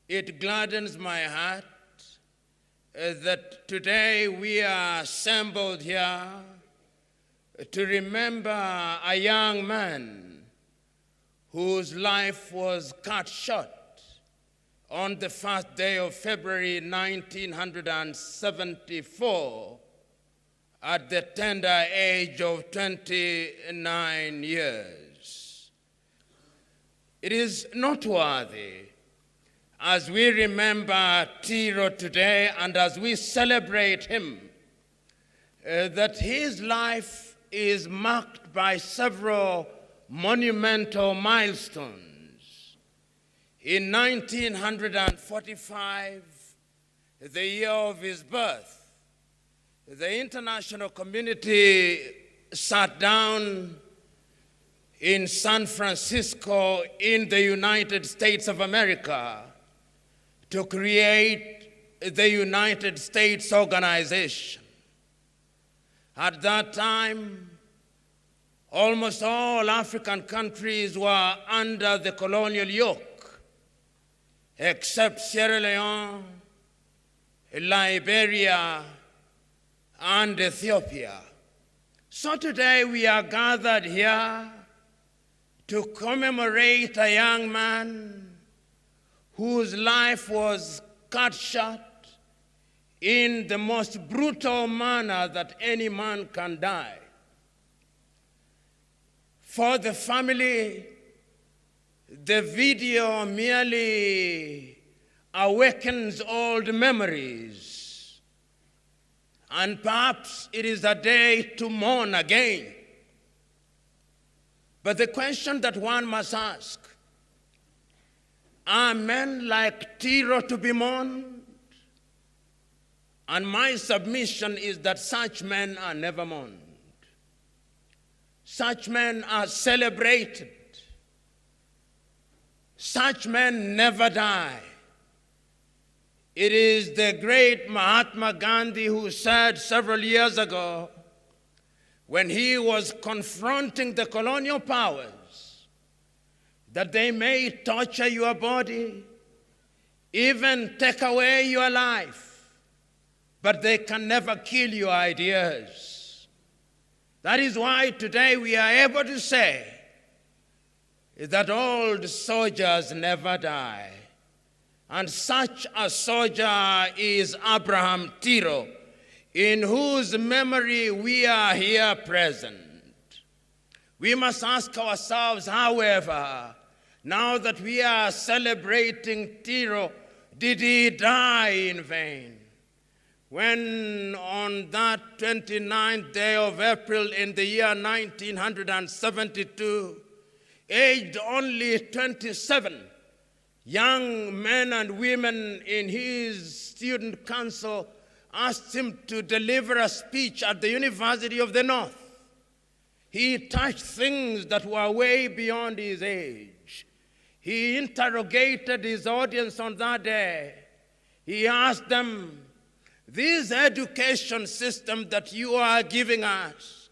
It gladdens my heart that today we are assembled here to remember a young man whose life was cut short on the first day of February 1974 at the tender age of 29 years. It is noteworthy as we remember Tiro today and as we celebrate him that his life is marked by several monumental milestones. In 1945, the year of his birth, the international community sat down in San Francisco in the United States of America to create the United States Organization. At that time, almost all African countries were under the colonial yoke, except Sierra Leone, Liberia, and Ethiopia. So today we are gathered here to commemorate a young man whose life was cut short in the most brutal manner that any man can die. For the family, the video merely awakens old memories, and perhaps it is a day to mourn again. But the question that one must ask, are men like Tiro to be mourned? And my submission is that such men are never mourned. Such men are celebrated. Such men never die. It is the great Mahatma Gandhi who said several years ago, when he was confronting the colonial powers, that they may torture your body, even take away your life, but they can never kill your ideas. That is why today we are able to say that old soldiers never die. And such a soldier is Abraham Tiro, in whose memory we are here present. We must ask ourselves, however, now that we are celebrating Tiro, did he die in vain? When on that 29th day of April in the year 1972, aged only 27, young men and women in his student council asked him to deliver a speech at the University of the North. He touched things that were way beyond his age. He interrogated his audience on that day. He asked them, this education system that you are giving us,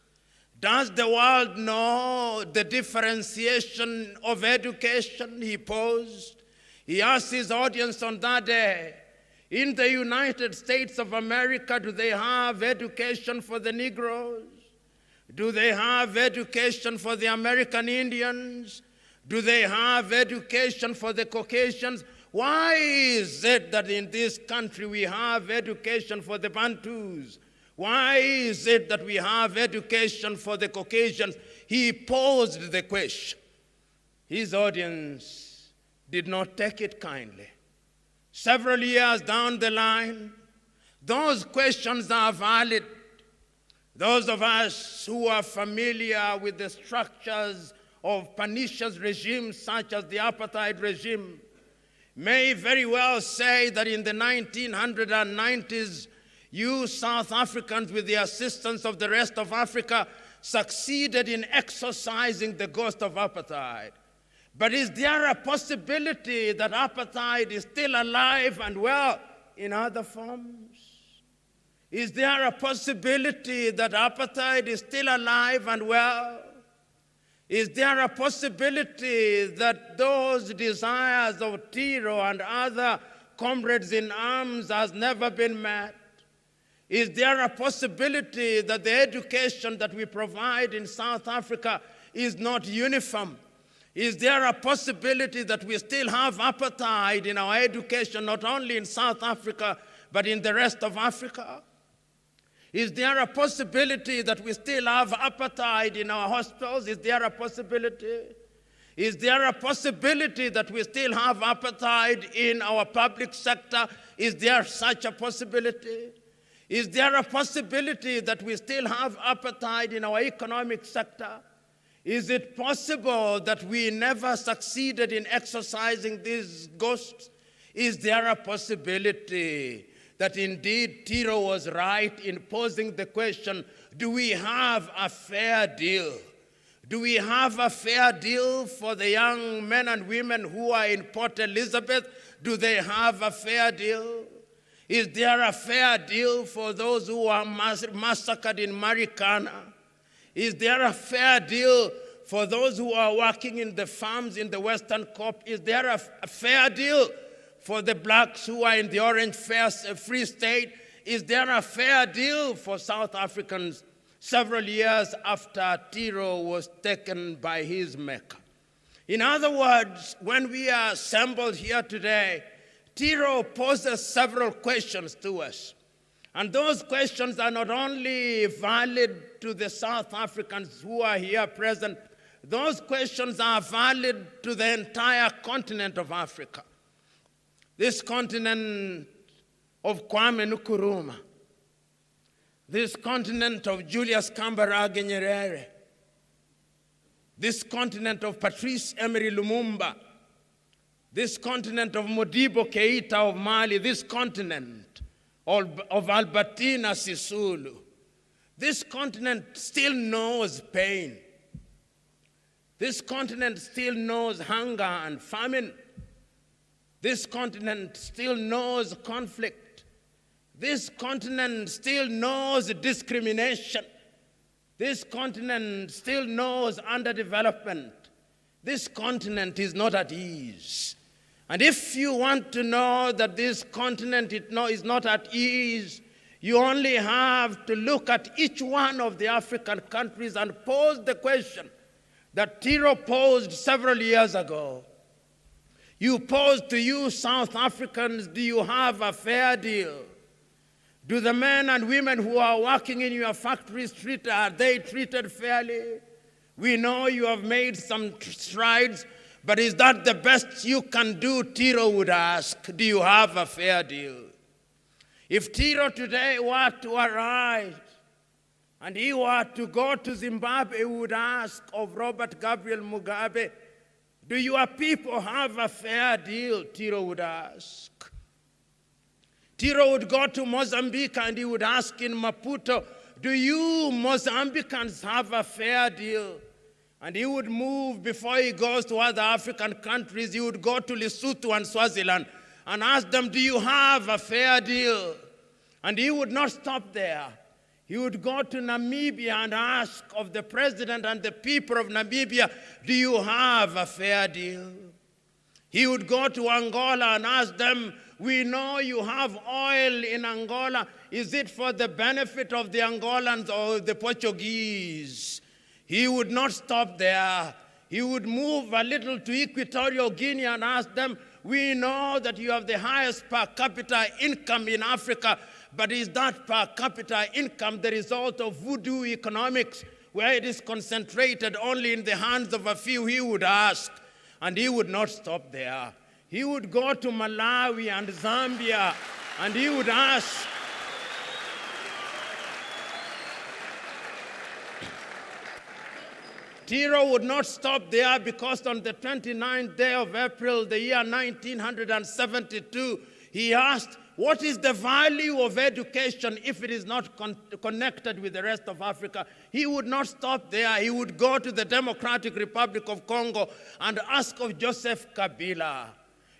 does the world know the differentiation of education? He posed. He asked his audience on that day, in the United States of America, do they have education for the Negroes? Do they have education for the American Indians? Do they have education for the Caucasians? Why is it that in this country we have education for the Bantus? Why is it that we have education for the Caucasians? He posed the question. His audience did not take it kindly. Several years down the line, those questions are valid. Those of us who are familiar with the structures of pernicious regimes such as the apartheid regime may very well say that in the 1990s, you South Africans, with the assistance of the rest of Africa, succeeded in exorcising the ghost of apartheid. But is there a possibility that apartheid is still alive and well in other forms? Is there a possibility that apartheid is still alive and well? Is there a possibility that those desires of Tiro and other comrades in arms has never been met? Is there a possibility that the education that we provide in South Africa is not uniform? Is there a possibility that we still have apartheid in our education, not only in South Africa, but in the rest of Africa? Is there a possibility that we still have apartheid in our hospitals? Is there a possibility? Is there a possibility that we still have apartheid in our public sector? Is there such a possibility? Is there a possibility that we still have apartheid in our economic sector? Is it possible that we never succeeded in exorcising these ghosts? Is there a possibility that indeed Tiro was right in posing the question, do we have a fair deal? Do we have a fair deal for the young men and women who are in Port Elizabeth? Do they have a fair deal? Is there a fair deal for those who are massacred in Marikana? Is there a fair deal for those who are working in the farms in the Western Cape? Is there a fair deal for the blacks who are in the Orange Free State? Is there a fair deal for South Africans several years after Tiro was taken by his maker? In other words, when we are assembled here today, Tiro poses several questions to us. And those questions are not only valid to the South Africans who are here present, those questions are valid to the entire continent of Africa. This continent of Kwame Nkrumah, this continent of Julius Kambarage Nyerere, this continent of Patrice Emery Lumumba, this continent of Modibo Keita of Mali, this continent of Albertina Sisulu, this continent still knows pain. This continent still knows hunger and famine. This continent still knows conflict. This continent still knows discrimination. This continent still knows underdevelopment. This continent is not at ease. And if you want to know that this continent is not at ease, you only have to look at each one of the African countries and pose the question that Tiro posed several years ago. You posed to you, South Africans, do you have a fair deal? Do the men and women who are working in your factories, are they treated fairly? We know you have made some strides, but is that the best you can do? Tiro would ask, do you have a fair deal? If Tiro today were to arise and he were to go to Zimbabwe, he would ask of Robert Gabriel Mugabe, do your people have a fair deal? Tiro would ask. Tiro would go to Mozambique and he would ask in Maputo, do you Mozambicans have a fair deal? And he would move before he goes to other African countries. He would go to Lesotho and Swaziland and ask them, do you have a fair deal? And he would not stop there. He would go to Namibia and ask of the president and the people of Namibia, do you have a fair deal? He would go to Angola and ask them, we know you have oil in Angola. Is it for the benefit of the Angolans or the Portuguese? He would not stop there. He would move a little to Equatorial Guinea and ask them, we know that you have the highest per capita income in Africa, but is that per capita income the result of voodoo economics, where it is concentrated only in the hands of a few? He would ask, and he would not stop there. He would go to Malawi and Zambia, and he would ask, Tiro would not stop there, because on the 29th day of April, the year 1972, he asked, what is the value of education if it is not connected with the rest of Africa? He would not stop there. He would go to the Democratic Republic of Congo and ask of Joseph Kabila,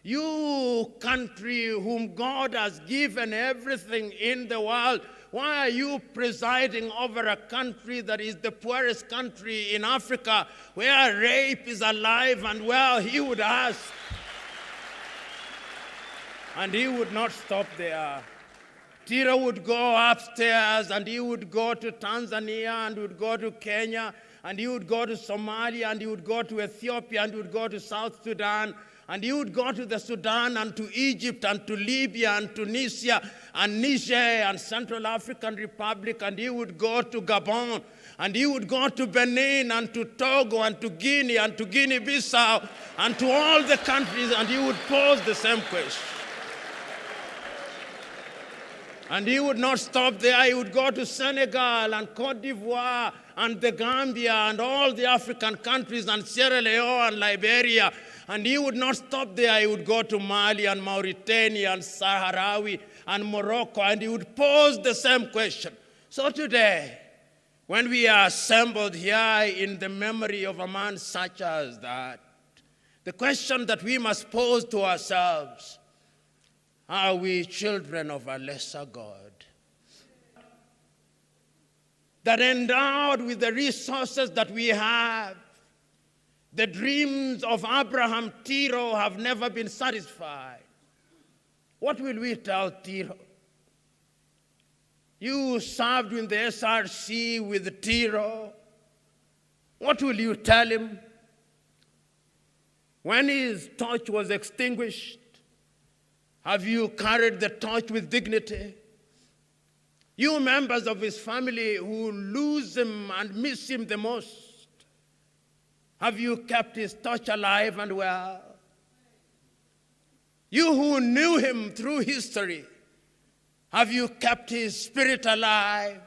you country whom God has given everything in the world, why are you presiding over a country that is the poorest country in Africa, where rape is alive? And well, he would ask, and he would not stop there. Tiro would go upstairs, and he would go to Tanzania, and would go to Kenya, and he would go to Somalia, and he would go to Ethiopia, and he would go to South Sudan, and he would go to the Sudan, and to Egypt, and to Libya, and Tunisia, and Niger, and Central African Republic, and he would go to Gabon, and he would go to Benin, and to Togo, and to Guinea, and to Guinea-Bissau, and to all the countries, and he would pose the same question. And he would not stop there. He would go to Senegal and Cote d'Ivoire and the Gambia and all the African countries and Sierra Leone and Liberia. And he would not stop there. He would go to Mali and Mauritania and Sahrawi and Morocco, and he would pose the same question. So today, when we are assembled here in the memory of a man such as that, the question that we must pose to ourselves: are we children of a lesser God that, endowed with the resources that we have, the dreams of Abraham Tiro have never been satisfied? What will we tell Tiro? You served in the SRC with Tiro. What will you tell him? When his torch was extinguished, have you carried the torch with dignity? You members of his family who lose him and miss him the most, have you kept his torch alive and well? You who knew him through history, have you kept his spirit alive?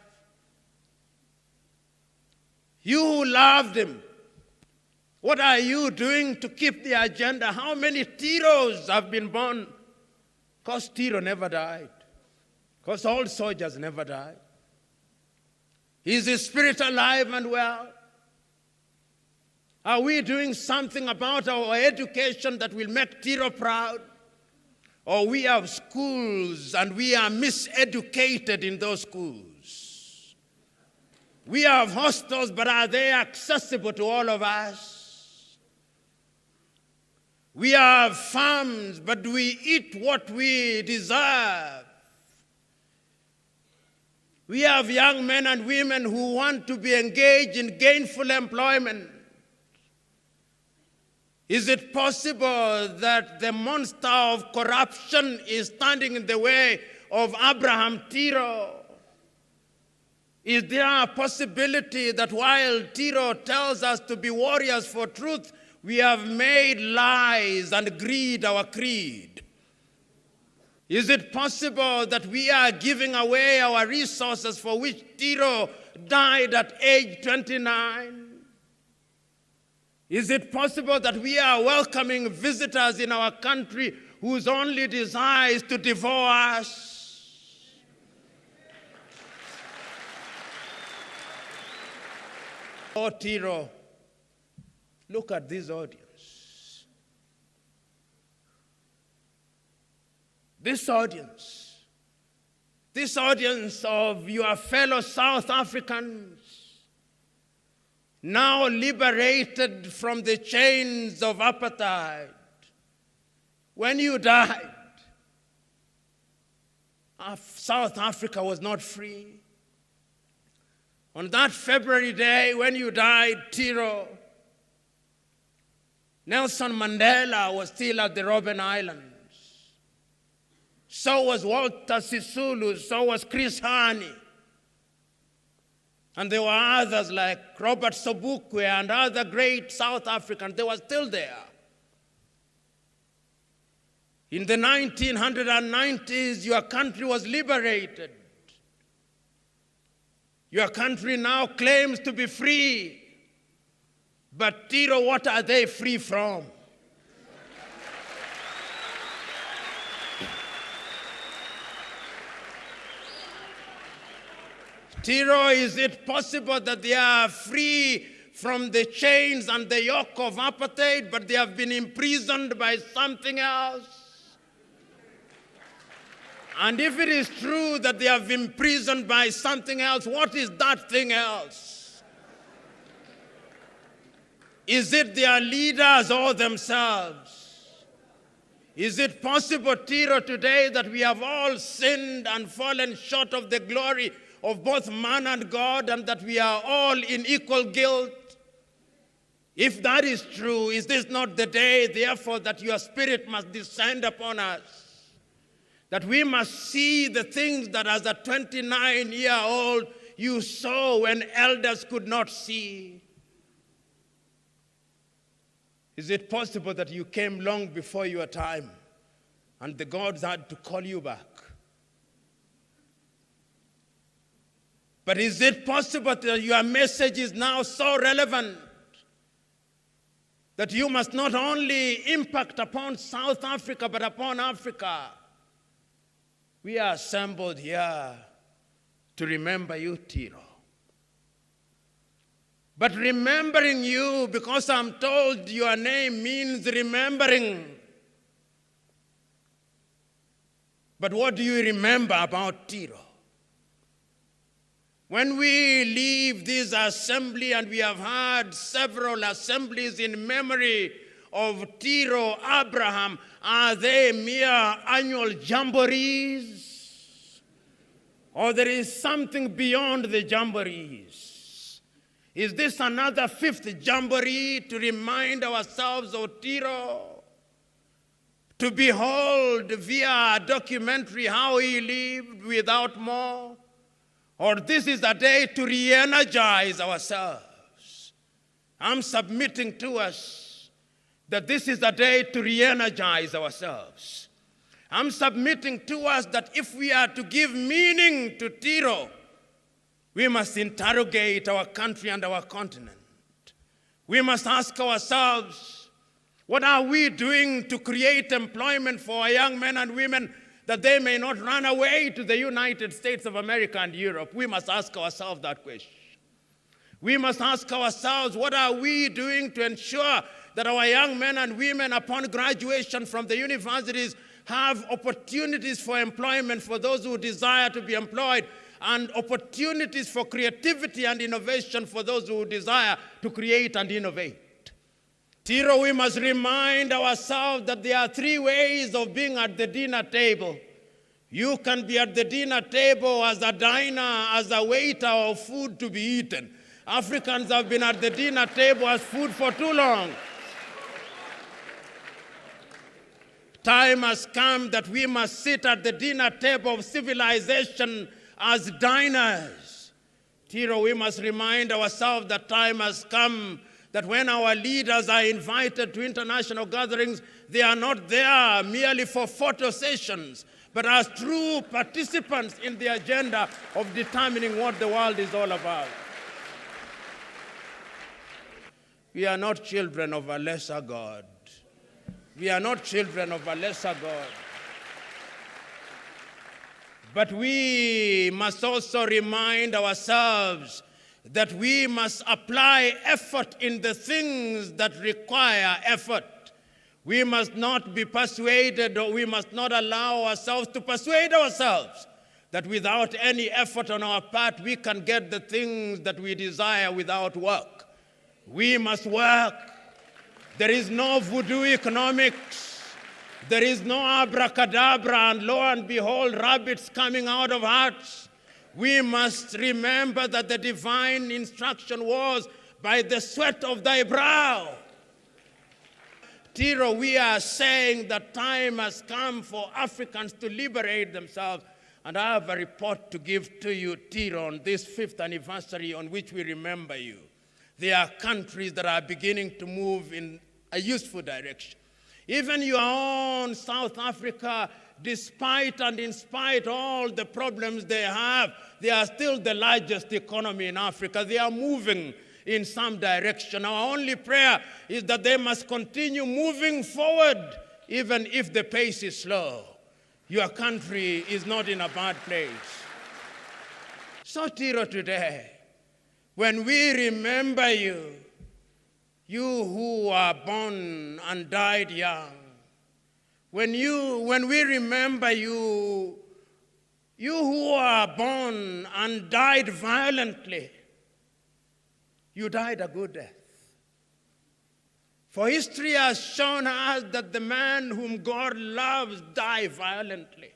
You who loved him, what are you doing to keep the agenda? How many Tiros have been born? Because Tiro never died. Because all soldiers never died. Is his spirit alive and well? Are we doing something about our education that will make Tiro proud? Or we have schools and we are miseducated in those schools? We have hostels, but are they accessible to all of us? We have farms, but do we eat what we deserve? We have young men and women who want to be engaged in gainful employment. Is it possible that the monster of corruption is standing in the way of Abraham Tiro? Is there a possibility that while Tiro tells us to be warriors for truth, we have made lies and greed our creed? Is it possible that we are giving away our resources for which Tiro died at age 29? Is it possible that we are welcoming visitors in our country whose only desire is to devour us? Oh, Tiro, look at this audience. This audience of your fellow South Africans, now liberated from the chains of apartheid. When you died, South Africa was not free. On that February day when you died, Tiro, Nelson Mandela was still at the Robben Islands. So was Walter Sisulu, so was Chris Hani. And there were others like Robert Sobukwe and other great South Africans. They were still there. In the 1990s, your country was liberated. Your country now claims to be free. But Tiro, what are they free from? Tiro, is it possible that they are free from the chains and the yoke of apartheid, but they have been imprisoned by something else? And if it is true that they have been imprisoned by something else, what is that thing else? Is it their leaders or themselves? Is it possible, Tiro, today that we have all sinned and fallen short of the glory of both man and God, and that we are all in equal guilt? If that is true, is this not the day, therefore, that your Spirit must descend upon us? That we must see the things that as a 29-year-old you saw when elders could not see? Is it possible that you came long before your time and the gods had to call you back? But is it possible that your message is now so relevant that you must not only impact upon South Africa, but upon Africa? We are assembled here to remember you, Tiro. But remembering you, because I'm told your name means remembering. But what do you remember about Tiro? When we leave this assembly, and we have had several assemblies in memory of Tiro Abraham, are they mere annual jamborees? Or there is something beyond the jamborees? Is this another fifth jamboree to remind ourselves of Tiro? To behold via a documentary how he lived without more? Or this is a day to re-energize ourselves? I'm submitting to us that this is a day to re-energize ourselves. I'm submitting to us that if we are to give meaning to Tiro, we must interrogate our country and our continent. We must ask ourselves, what are we doing to create employment for our young men and women that they may not run away to the United States of America and Europe? We must ask ourselves that question. We must ask ourselves, what are we doing to ensure that our young men and women, upon graduation from the universities, have opportunities for employment for those who desire to be employed, and opportunities for creativity and innovation for those who desire to create and innovate? Tiro, we must remind ourselves that there are three ways of being at the dinner table. You can be at the dinner table as a diner, as a waiter of food to be eaten. Africans have been at the dinner table as food for too long. Time has come that we must sit at the dinner table of civilization as diners. Tiro, we must remind ourselves that time has come that when our leaders are invited to international gatherings, they are not there merely for photo sessions, but as true participants in the agenda of determining what the world is all about. We are not children of a lesser God. We are not children of a lesser God. But we must also remind ourselves that we must apply effort in the things that require effort. We must not be persuaded, or we must not allow ourselves to persuade ourselves that without any effort on our part, we can get the things that we desire without work. We must work. There is no voodoo economics. There is no abracadabra and lo and behold, rabbits coming out of hats. We must remember that the divine instruction was, by the sweat of thy brow. Tiro, we are saying that time has come for Africans to liberate themselves. And I have a report to give to you, Tiro, on this 5th anniversary on which we remember you. There are countries that are beginning to move in a useful direction. Even your own South Africa, despite and in spite all the problems they have, they are still the largest economy in Africa. They are moving in some direction. Our only prayer is that they must continue moving forward, even if the pace is slow. Your country is not in a bad place. So, Tiro, today, when we remember you, you who are born and died young, when we remember you You who are born and died violently, you died a good death. For history has shown us that the man whom God loves died violently.